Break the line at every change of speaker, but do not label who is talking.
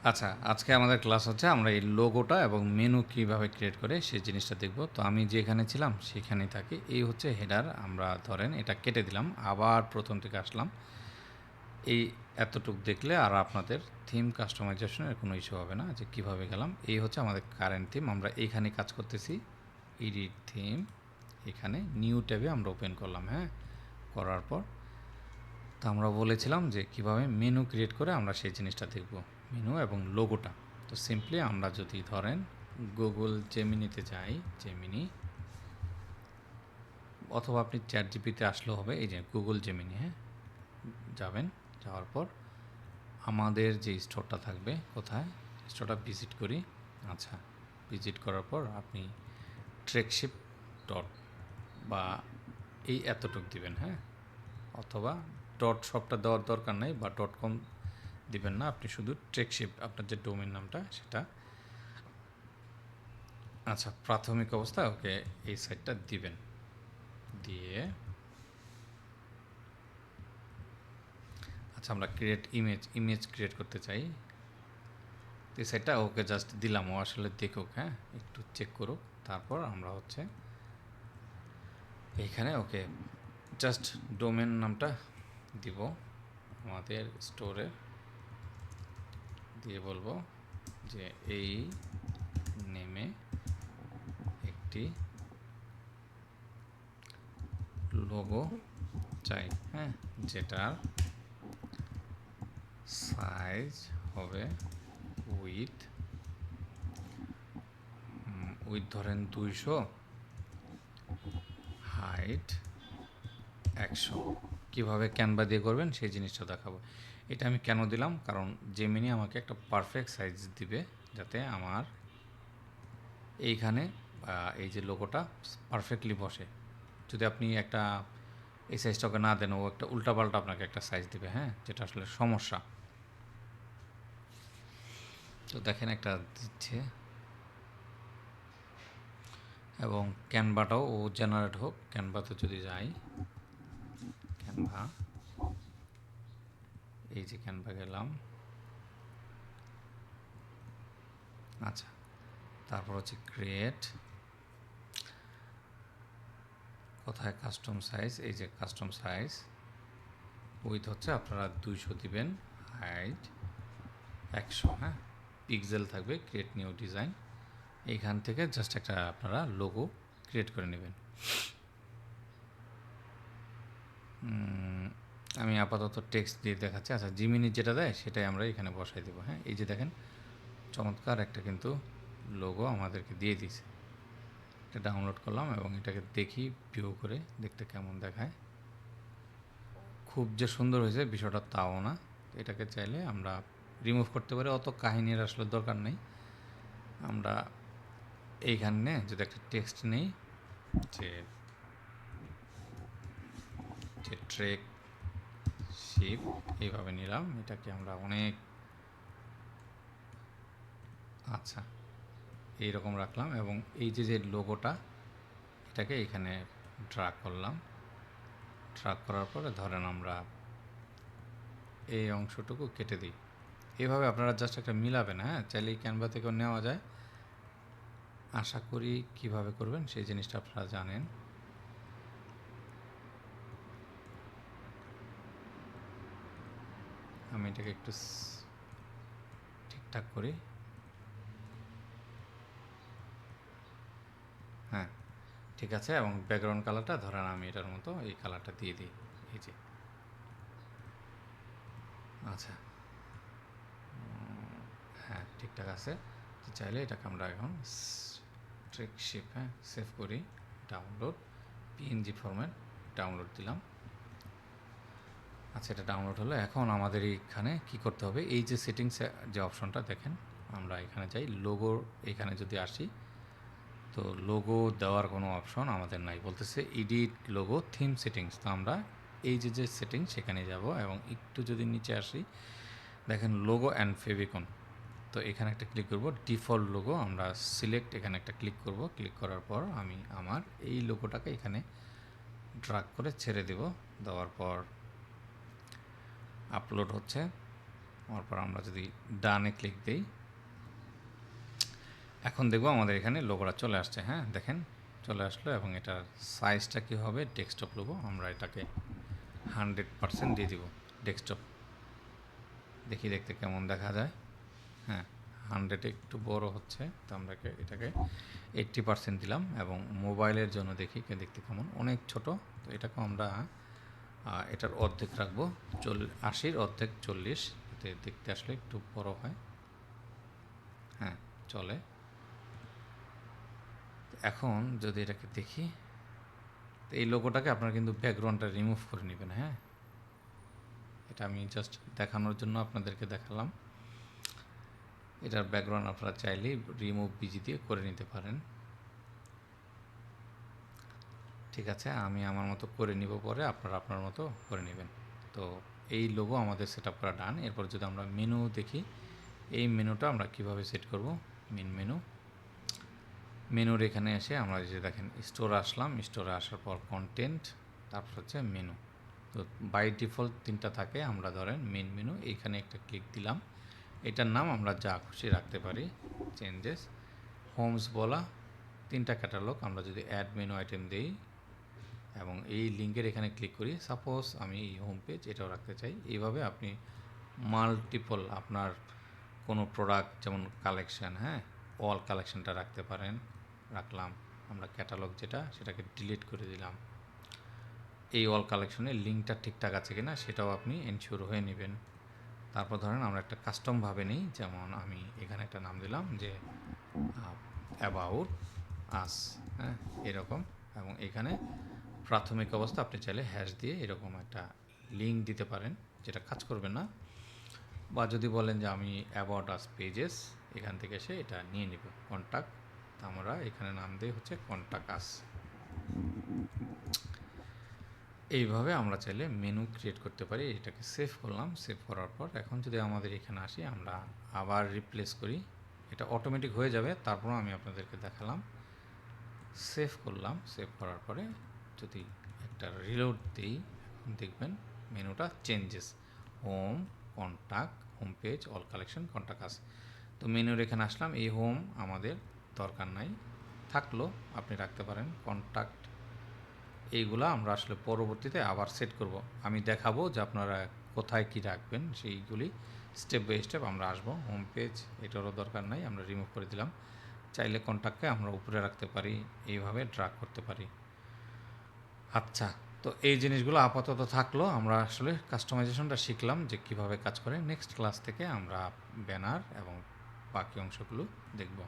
আচ্ছা, আজকে আমাদের ক্লাস হচ্ছে আমরা এই লোগোটা এবং মেনু কিভাবে ক্রিয়েট করে সেই জিনিসটা দেখব। তো আমি যেখানে ছিলাম সেখানেই থাকি। এই হচ্ছে হেডার। আমরা ধরেন এটা কেটে দিলাম, আবার প্রথম থেকে আসলাম। এই এতটুক দেখলে আর আপনাদের থিম কাস্টমাইজেশনের কোনো ইস্যু হবে না যে কিভাবে গেলাম। এই হচ্ছে আমাদের কারেন্ট থিম। আমরা এইখানে কাজ করতেছি। এডিট থিম, এখানে নিউ ট্যাবে আমরা ওপেন করলাম। হ্যাঁ, করার পর তো আমরা বলেছিলাম যে কিভাবে মেনু ক্রিয়েট করে আমরা সেই জিনিসটা দেখব, মেনু এবং লোগোটা। তো সিম্পলি আমরা যদি ধরেন গুগল জেমিনিতে যাই, জেমিনি, অথবা আপনি চ্যাট জিপিতে আসলেও হবে। এই যে গুগল জেমিনি, হ্যাঁ, যাবেন, যাওয়ার পর আমাদের যে স্টোরটা থাকবে, কোথায় স্টোরটা ভিজিট করি। আচ্ছা, ভিজিট করার পর আপনি ট্রেকশিপ ডট বা এই এতটুক দিবেন, হ্যাঁ, অথবা ডট সবটা দেওয়ার দরকার নেই বা ডট কম দিবেন না, আপনি শুধু ট্রেকশিপ আপনার যে ডোমেন নামটা সেটা। আচ্ছা, প্রাথমিক অবস্থা ওকে এই সাইটটা দিবেন, দিয়ে আচ্ছা আমরা ক্রিয়েট ইমেজ ক্রিয়েট করতে চাই। এই সাইটটা ওকে জাস্ট দিলাম, ও আসলে দেখুক, হ্যাঁ, একটু চেক করুক। তারপর আমরা হচ্ছে এইখানে ওকে জাস্ট ডোমেন নামটা দিব আমাদের স্টোরে, দিয়ে বলবো যে এই নেমে একটি লোগো চাই, হ্যাঁ, যেটার সাইজ হবে উইথ ধরেন 200, হাইট 100। কীভাবে ক্যানভা দিয়ে করবেন সেই জিনিসটা দেখাবো। এটা আমি কেন দিলাম, কারণ জেমিনি আমাকে একটা পারফেক্ট সাইজ দিবে যাতে আমার এইখানে এই যে লোগোটা পারফেক্টলি বসে। যদি আপনি একটা এই সাইজটাকে না দেন, ও একটা উল্টাপাল্টা আপনাকে একটা সাইজ দিবে, হ্যাঁ, যেটা আসলে সমস্যা। তো দেখেন একটা দিচ্ছে, এবং ক্যানভাটাও ও জেনারেট হোক। ক্যানভাতে যদি যাই, ক্যানভা, এই যে ক্যানভা গেলাম। আচ্ছা, তারপর হচ্ছে ক্রিয়েট, কোথায় কাস্টম সাইজ, এই যে কাস্টম সাইজ, উইথ হচ্ছে আপনারা 200 দিবেন, হাইট 100, হ্যাঁ, পিক্সেল থাকবে। ক্রিয়েট নিউ ডিজাইন, এইখান থেকে জাস্ট একটা আপনারা লোগো ক্রিয়েট করে নেবেন। আমি আপাতত টেক্সট দিয়ে দেখাচ্ছি। আচ্ছা, জিমিনি যেটা দেয় সেটাই আমরা এখানে বসাই দেবো। হ্যাঁ, এই যে দেখেন চমৎকার একটা কিন্তু লোগো আমাদেরকে দিয়ে দিয়েছে। এটা ডাউনলোড করলাম এবং এটাকে দেখি ভিউ করে দেখতে কেমন দেখায়। খুব যে সুন্দর হয়েছে বিষয়টা তাও না। এটাকে চাইলে আমরা রিমুভ করতে পারি, অত কাহিনীর আসলে দরকার নেই। আমরা এইখানে যদি একটা টেক্সট নেই, যে যে ট্রেক শিপ, এইভাবে নিলাম, এটাকে আমরা অনেক, আচ্ছা, এইরকম রাখলাম এবং এই যে লোগোটা এটাকে এখানে ড্রাগ করলাম। ড্রাগ করার পরে ধরেন আমরা এই অংশটুকু কেটে দিই। এইভাবে আপনারা জাস্ট একটা মিলাবেন, হ্যাঁ, চাইলে এই ক্যানভা থেকেও নেওয়া যায়। আশা করি কিভাবে করবেন সেই জিনিসটা আপনারা জানেন। আমি এটাকে একটু ঠিকঠাক করি। হ্যাঁ, ঠিক আছে, এবং ব্যাকগ্রাউন্ড কালারটা ধরেন আমি এটার মতো এই কালারটা দিয়ে দিই, এই যে। আচ্ছা, হ্যাঁ, ঠিকঠাক আছে। তো চাইলে এটাকে আমরা এখন ট্রেক শিপ, হ্যাঁ, সেভ করি, ডাউনলোড, পিএনজি ফরম্যাট, ডাউনলোড দিলাম। আচ্ছা, এটা ডাউনলোড হলো। এখন আমাদের এইখানে কি করতে হবে, এই যে সেটিংস যে অপশনটা দেখেন, আমরা এখানে যাই, লোগো, এখানে যদি আসি, তো লোগো দেওয়ার কোনো অপশন আমাদের নাই, বলতেছে এডিট লোগো থিম সেটিংস। তো আমরা এই যে সেটিংস সেখানে যাব এবং একটু যদি নিচে আসি, দেখেন লোগো অ্যান্ড ফেভিকন। তো এখানে একটা ক্লিক করব, ডিফল্ট লোগো আমরা সিলেক্ট, এখানে একটা ক্লিক করব। ক্লিক করার পর আমি আমার এই লোগোটাকে এখানে ড্রাগ করে ছেড়ে দেব। দেওয়ার পর আপলোড হচ্ছে। হওয়ার পর আমরা যদি ডানে ক্লিক দিই, এখন দেখবো আমাদের এখানে লোগোটা চলে আসছে। হ্যাঁ, দেখেন চলে আসলো। এবং এটার সাইজটা কী হবে, ডেস্কটপ লোগো, আমরা এটাকে 100% দিয়ে দিব ডেস্কটপ। দেখি দেখতে কেমন দেখা যায়। হ্যাঁ, 100 একটু বড় হচ্ছে, তো আমরা এটাকে 80% দিলাম। এবং মোবাইলের জন্য দেখি দেখতে কেমন, অনেক ছোট, তো এটাকে আমরা এটার অর্ধেক রাখবো, 80-র অর্ধেক 40, যাতে দেখতে আসলে একটু বড় হয়। হ্যাঁ, চলে। এখন যদি এটাকে দেখি, তো এই লোগোটাকে আপনারা কিন্তু ব্যাকগ্রাউন্ডটা রিমুভ করে নেবেন। হ্যাঁ, এটা আমি জাস্ট দেখানোর জন্য আপনাদেরকে দেখালাম। এটার ব্যাকগ্রাউন্ড আপনারা চাইলেই রিমুভ বিজি দিয়ে করে নিতে পারেন। ঠিক আছে, আমি আমার মতো করে নিব, পরে আপনারা আপনার মতো করে নেবেন। তো এই লোগো আমাদের সেট আপ করা ডান। এরপর যদি আমরা মেনু দেখি, এই মেনুটা আমরা কিভাবে সেট করব, মেনুর এখানে এসে আমরা যে দেখেন স্টোরে আসলাম, স্টোরে আসার পর কন্টেন্ট, তারপর হচ্ছে মেনু। তো বাই ডিফল্ট 3টা থাকে, আমরা ধরেন মেন মেনু, এইখানে একটা ক্লিক দিলাম। এটার নাম আমরা যা খুশি রাখতে পারি, চেঞ্জেস, হোমস বলা, 3টা ক্যাটালগ। আমরা যদি অ্যাড মেনু আইটেম দিই এবং এই লিঙ্কের এখানে ক্লিক করি, সাপোজ আমি এই হোম পেজ এটাও রাখতে চাই। এইভাবে আপনি মাল্টিপল আপনার কোনো প্রোডাক্ট, যেমন কালেকশান, হ্যাঁ, অল কালেকশানটা রাখতে পারেন। রাখলাম, আমরা ক্যাটালগ যেটা, সেটাকে ডিলিট করে দিলাম। এই অল কালেকশনের লিঙ্কটা ঠিকঠাক আছে কিনা সেটাও আপনি এনশিওর হয়ে নেবেন। তারপর ধরেন আমরা একটা কাস্টমভাবে নিই, যেমন আমি এখানে একটা নাম দিলাম যে অ্যাবাউট আস, হ্যাঁ, এরকম। এবং এখানে প্রাথমিক অবস্থা আপনি চাইলে হ্যাশ দিয়ে এরকম একটা লিঙ্ক দিতে পারেন, যেটা কাজ করবে না। বা যদি বলেন যে আমি অ্যাবাউট আস পেজেস, এখান থেকে এসে এটা নিয়ে নিব কন্ট্যাক্ট, আমরা এখানে নাম দিই হচ্ছে কন্ট্যাক্ট আস। এইভাবে আমরা চাইলে মেনু ক্রিয়েট করতে পারি। এটাকে সেভ করলাম, সেভ করার পর এখন যদি আমাদের এখানে আসি, আমরা আবার রিপ্লেস করি, এটা অটোমেটিক হয়ে যাবে। তারপর আমি আপনাদেরকে দেখালাম, সেভ করলাম, সেভ করার পরে যদি একটা রিলোড দিই, এখন দেখবেন মেনুটা changes, home, contact, home page, all collection, contact us. তো মেনুর এখানে আসলাম, এই হোম আমাদের দরকার নাই, থাকলো আপনি রাখতে পারেন। কন্ট্যাক্ট, এইগুলো আমরা আসলে পরবর্তীতে আবার সেট করব। আমি দেখাবো যে আপনারা কোথায় কি রাখবেন, সেইগুলি স্টেপ বাই স্টেপ আমরা আসবো। হোম পেজ এটারও দরকার নাই, আমরা রিমুভ করে দিলাম। চাইলে কন্ট্যাক্টকে আমরা উপরে রাখতে পারি, এইভাবে ড্রাগ করতে পারি। আচ্ছা, তো এই জিনিসগুলো আপাতত থাকলো। আমরা আসলে কাস্টমাইজেশনটা শিখলাম যে কিভাবে কাজ করে। নেক্সট ক্লাস থেকে আমরা ব্যানার এবং বাকি অংশগুলো দেখব।